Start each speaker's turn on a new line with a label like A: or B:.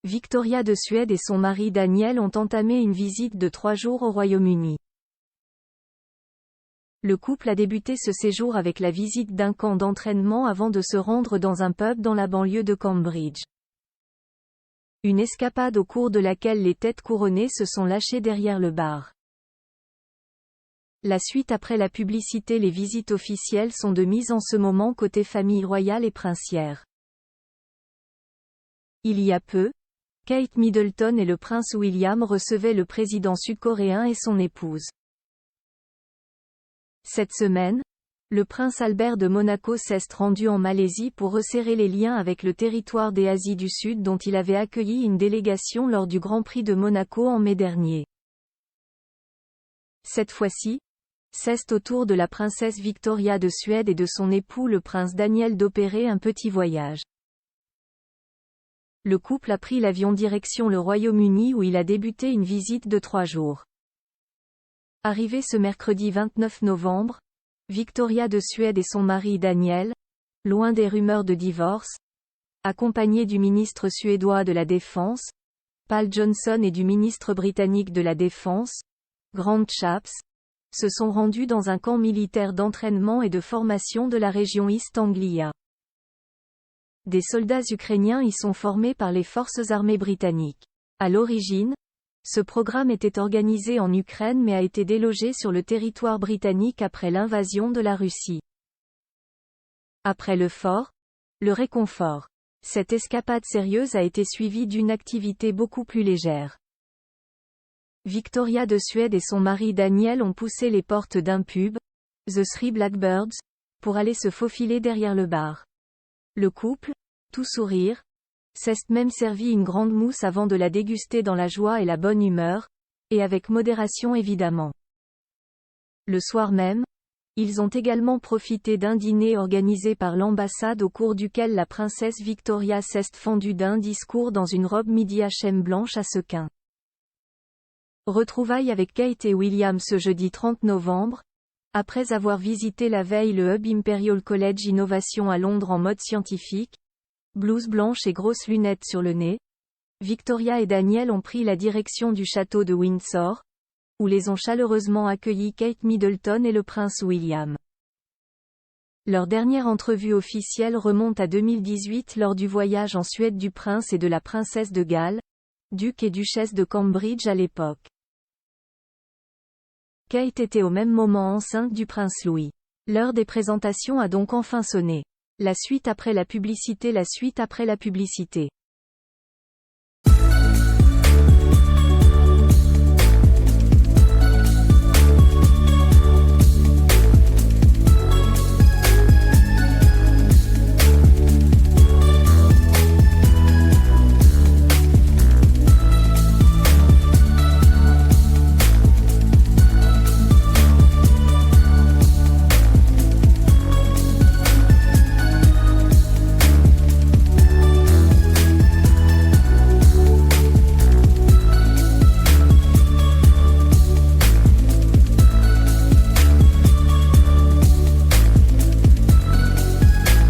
A: Victoria de Suède et son mari Daniel ont entamé une visite de 3 jours au Royaume-Uni. Le couple a débuté ce séjour avec la visite d'un camp d'entraînement avant de se rendre dans un pub dans la banlieue de Cambridge. Une escapade au cours de laquelle les têtes couronnées se sont lâchées derrière le bar. La suite après la publicité. Les visites officielles sont de mise en ce moment côté famille royale et princière. Il y a peu, Kate Middleton et le prince William recevaient le président sud-coréen et son épouse. Cette semaine, le prince Albert de Monaco s'est rendu en Malaisie pour resserrer les liens avec le territoire des Asie du Sud dont il avait accueilli une délégation lors du Grand Prix de Monaco en mai dernier. Cette fois-ci, c'est au tour de la princesse Victoria de Suède et de son époux le prince Daniel d'opérer un petit voyage. Le couple a pris l'avion direction le Royaume-Uni où il a débuté une visite de 3 jours. Arrivé ce mercredi 29 novembre, Victoria de Suède et son mari Daniel, loin des rumeurs de divorce, accompagnés du ministre suédois de la Défense, Pål Jonson et du ministre britannique de la Défense, Grant Shapps, se sont rendus dans un camp militaire d'entraînement et de formation de la région East Anglia. Des soldats ukrainiens y sont formés par les forces armées britanniques. À l'origine, ce programme était organisé en Ukraine mais a été délogé sur le territoire britannique après l'invasion de la Russie. Après le fort, le réconfort. Cette escapade sérieuse a été suivie d'une activité beaucoup plus légère. Victoria de Suède et son mari Daniel ont poussé les portes d'un pub, The Three Blackbirds, pour aller se faufiler derrière le bar. Le couple, tout sourire, s'est même servi une grande mousse avant de la déguster dans la joie et la bonne humeur, et avec modération évidemment. Le soir même, ils ont également profité d'un dîner organisé par l'ambassade au cours duquel la princesse Victoria s'est fendue d'un discours dans une robe midi H&M blanche à sequins. Retrouvailles avec Kate et William ce jeudi 30 novembre, après avoir visité la veille le Hub Imperial College Innovation à Londres en mode scientifique, blouse blanche et grosses lunettes sur le nez, Victoria et Daniel ont pris la direction du château de Windsor, où les ont chaleureusement accueillis Kate Middleton et le prince William. Leur dernière entrevue officielle remonte à 2018 lors du voyage en Suède du prince et de la princesse de Galles, duc et duchesse de Cambridge à l'époque. Kate était au même moment enceinte du prince Louis. L'heure des présentations a donc enfin sonné. La suite après la publicité.